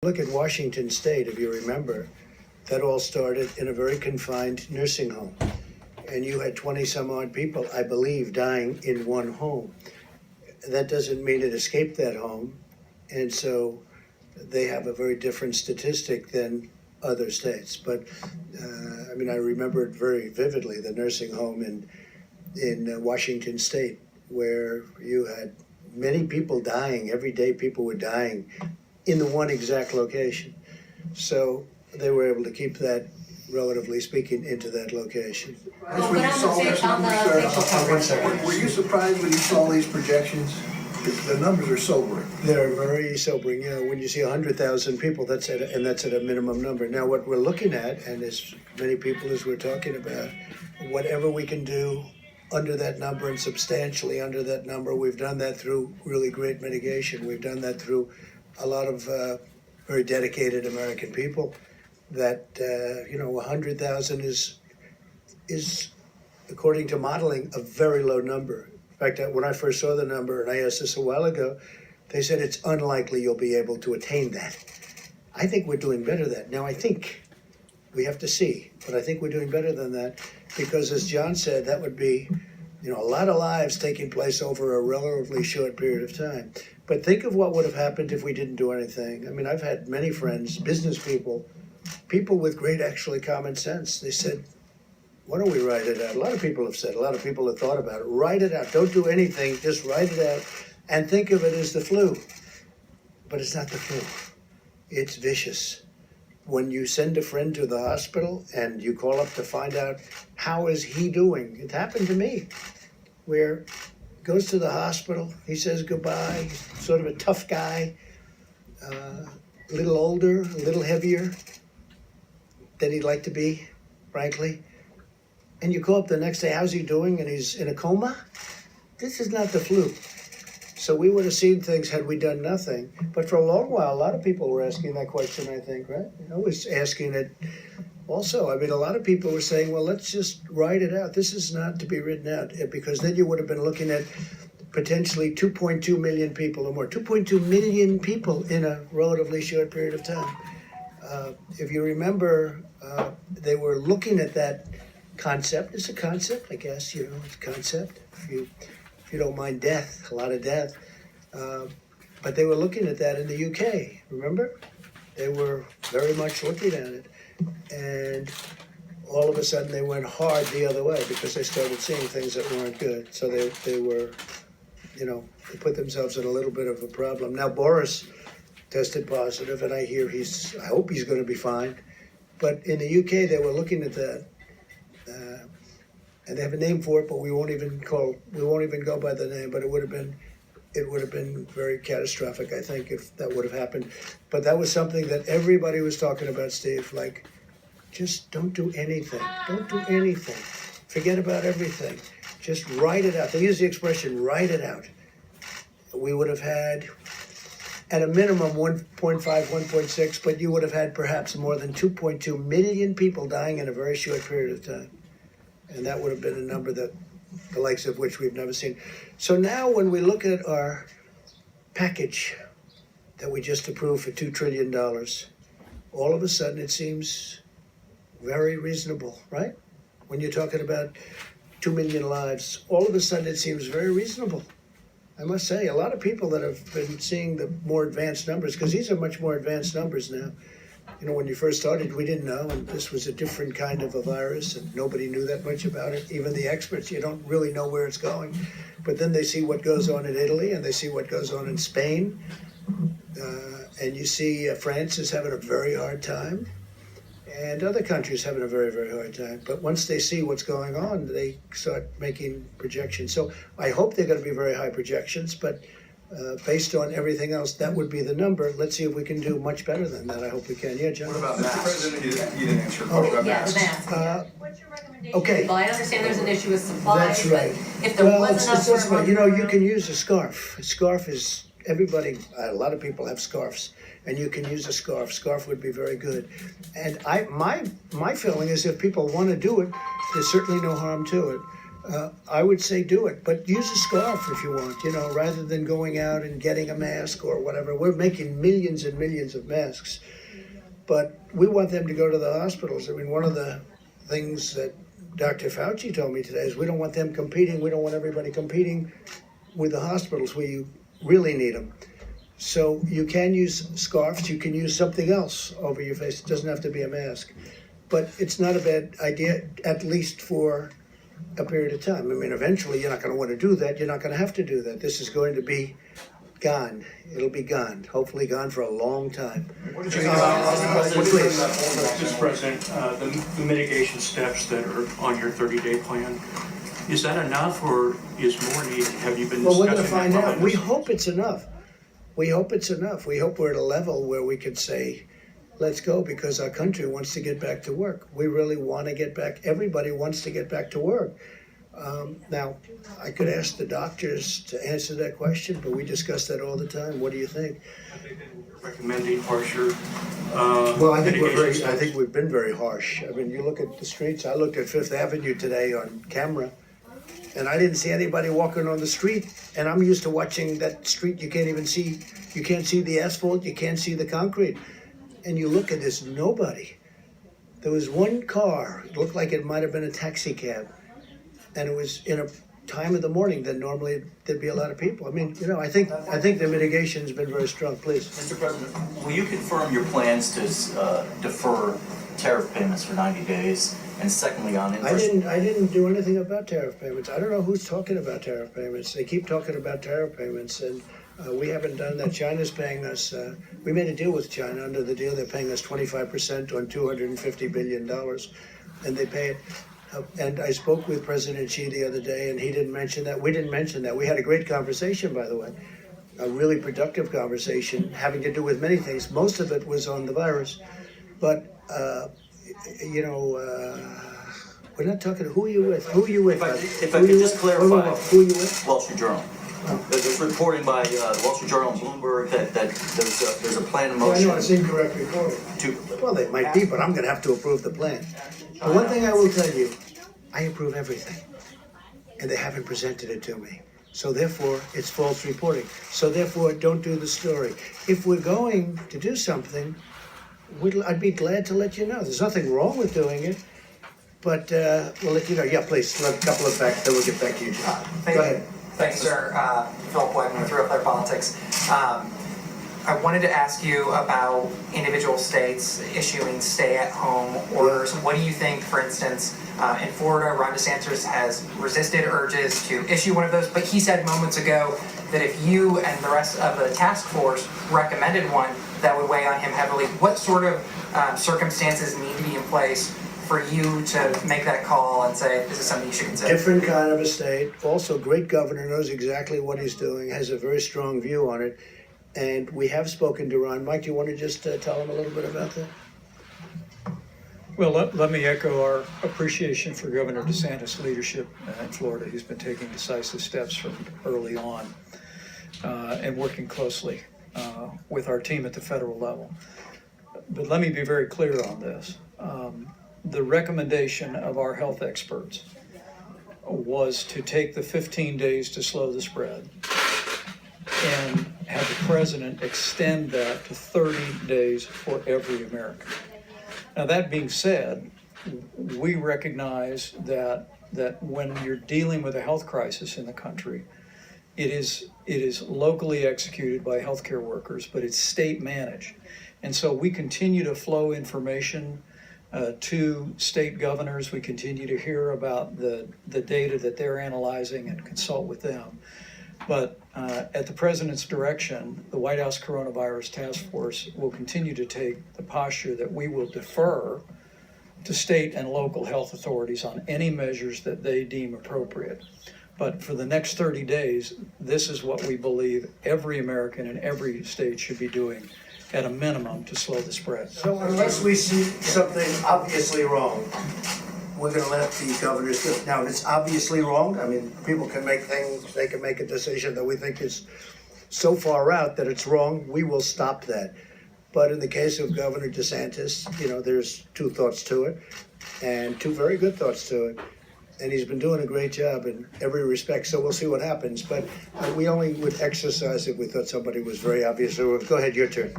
Look at Washington State, if you remember, that all started in a very confined nursing home. And you had 20 some odd people, I believe, dying in one home. That doesn't mean it escaped that home. And so they have a very different statistic than other states. But I remember it very vividly, the nursing home in Washington State, where you had many people dying. Every day people were dying in the one exact location. So they were able to keep that, relatively speaking, into that location. Well, when you saw these numbers, were you surprised when you saw these projections? The numbers are sobering. They're very sobering. You know, when you see 100,000 people, that's at a minimum number. Now, what we're looking at, and as many people as we're talking about, whatever we can do under that number and substantially under that number, we've done that through really great mitigation. We've done that through a lot of very dedicated American people. That 100,000 is, according to modeling, a very low number. In fact, when I first saw the number, and I asked this a while ago, they said it's unlikely you'll be able to attain that. I think we're doing better than that. Now, I think we have to see, but I think we're doing better than that because, as John said, that would be, a lot of lives taking place over a relatively short period of time. But think of what would have happened if we didn't do anything. I mean, I've had many friends, business people with great, actually, common sense. They said, why don't we write it out? A lot of people have said, a lot of people have thought about it. Write it out. Don't do anything. Just write it out and think of it as the flu. But it's not the flu. It's vicious. When you send a friend to the hospital and you call up to find out how is he doing, it happened to me, where he goes to the hospital, he says goodbye, sort of a tough guy, a little older, a little heavier than he'd like to be, frankly. And you call up the next day, how's he doing? And he's in a coma? This is not the flu. So we would have seen things had we done nothing. But for a long while, a lot of people were asking that question, I think, right? I was asking it also. I mean, a lot of people were saying, well, let's just write it out. This is not to be written out, because then you would have been looking at potentially 2.2 million people or more. 2.2 million people in a relatively short period of time. If you remember, they were looking at that concept. It's a concept, I guess, it's a concept. If you don't mind death, a lot of death. But they were looking at that in the UK, remember? They were very much looking at it. And all of a sudden they went hard the other way because they started seeing things that weren't good. So they were, they put themselves in a little bit of a problem. Now Boris tested positive, and I hope he's going to be fine. But in the UK, they were looking at that. And they have a name for it, but we won't even go by the name. But it would have been very catastrophic, I think, if that would have happened. But that was something that everybody was talking about, Steve. Like, just don't do anything. Don't do anything. Forget about everything. Just write it out. They use the expression, write it out. We would have had, at a minimum, 1.5, 1.6, but you would have had perhaps more than 2.2 million people dying in a very short period of time. And that would have been a number that the likes of which we've never seen. So now when we look at our package that we just approved for $2 trillion, all of a sudden it seems very reasonable, right? When you're talking about 2 million lives, all of a sudden it seems very reasonable. I must say, a lot of people that have been seeing the more advanced numbers, because these are much more advanced numbers now. When you first started, we didn't know, and this was a different kind of a virus, and nobody knew that much about it. Even the experts, you don't really know where it's going. But then they see what goes on in Italy, and they see what goes on in Spain. And you see France is having a very hard time, and other countries having a very, very hard time. But once they see what's going on, they start making projections. So I hope they're going to be very high projections, but based on everything else, that would be the number. Let's see if we can do much better than that. I hope we can. Yeah, John? What about masks? You didn't answer about masks. The mask. What's your recommendation? Okay. Well, I understand there's an issue with supplies. That's right. But if there was enough this for way. You can use a scarf. A scarf is, everybody, a lot of people have scarves, and you can use a scarf. Scarf would be very good. And my feeling is if people want to do it, there's certainly no harm to it. I would say do it, but use a scarf if you want, rather than going out and getting a mask or whatever. We're making millions and millions of masks, but we want them to go to the hospitals. I mean, one of the things that Dr. Fauci told me today is we don't want them competing. We don't want everybody competing with the hospitals where you really need them. So you can use scarves. You can use something else over your face. It doesn't have to be a mask. But it's not a bad idea, at least for a period of time. I mean, eventually you're not going to want to do that. You're not going to have to do that. This is going to be gone. It'll be gone. Hopefully gone for a long time. Mr. President, the mitigation steps that are on your 30-day plan, is that enough or is more needed? Have you been discussing that? Well, we're going to find out. behind We the hope it's enough. We hope it's enough. We hope we're at a level where we could say, let's go, because our country wants to get back to work. We really want to get back. Everybody wants to get back to work. Now, I could ask the doctors to answer that question, but we discuss that all the time. What do you think? recommending harsher Well, I think mitigation steps? I think we've been very harsh. I mean, you look at the streets. I looked at Fifth Avenue today on camera, and I didn't see anybody walking on the street. And I'm used to watching that street. You can't even see. You can't see the asphalt. You can't see the concrete. And you look at this, nobody. There was one car. It looked like it might have been a taxi cab, and it was in a time of the morning that normally there'd be a lot of people. I mean, I think the mitigation's been very strong. Please. Mr. President, will you confirm your plans to defer tariff payments for 90 days? And secondly, on I didn't do anything about tariff payments. I don't know who's talking about tariff payments. They keep talking about tariff payments, and we haven't done that. China's paying us. We made a deal with China. Under the deal, they're paying us 25% on $250 billion, and they pay it. And I spoke with President Xi the other day, and he didn't mention that. We didn't mention that. We had a great conversation, by the way, a really productive conversation having to do with many things. Most of it was on the virus, but we're not talking. Who are you with? Who are you with? If I could just clarify. Who are you with? Wall Street Journal. There's reporting by the Wall Street Journal and Bloomberg that there's a plan in Well, I motion know it's incorrect reporting. Well, they might be, but I'm going to have to approve the plan. The one thing I will tell you, I approve everything, and they haven't presented it to me. So therefore, it's false reporting. So therefore, don't do the story. If we're going to do something, I'd be glad to let you know. There's nothing wrong with doing it, but we'll let you know. Yeah, please, a couple of facts, then we'll get back to you, John. Go ahead. Thanks, sir. Philip Whiteman with Real Clear Politics. I wanted to ask you about individual states issuing stay-at-home orders. What do you think, for instance, in Florida, Ron DeSantis has resisted urges to issue one of those, but he said moments ago that if you and the rest of the task force recommended one, that would weigh on him heavily. What sort of circumstances need to be in place for you to make that call and say this is something you should consider? Different kind of a state. Also, great governor, knows exactly what he's doing, has a very strong view on it. And we have spoken to Ron. Mike, do you want to just tell him a little bit about that? Well, let me echo our appreciation for Governor DeSantis' leadership in Florida. He's been taking decisive steps from early on and working closely with our team at the federal level. But let me be very clear on this. The recommendation of our health experts was to take the 15 days to slow the spread and have the president extend that to 30 days for every American. Now, that being said, we recognize that when you're dealing with a health crisis in the country, it is locally executed by healthcare workers, but it's state managed. And so we continue to flow information to state governors. We continue to hear about the data that they're analyzing and consult with them. But at the president's direction, the White House Coronavirus Task Force will continue to take the posture that we will defer to state and local health authorities on any measures that they deem appropriate. But for the next 30 days, this is what we believe every American in every state should be doing at a minimum to slow the spread. So unless we see something obviously wrong, we're going to let the governors do it. Now, if it's obviously wrong, I mean, people can make things, they can make a decision that we think is so far out that it's wrong, we will stop that. But in the case of Governor DeSantis, there's two thoughts to it, and two very good thoughts to it. and he's been doing a great job in every respect, so we'll see what happens. But we only would exercise if we thought somebody was very obvious. So go ahead, your turn.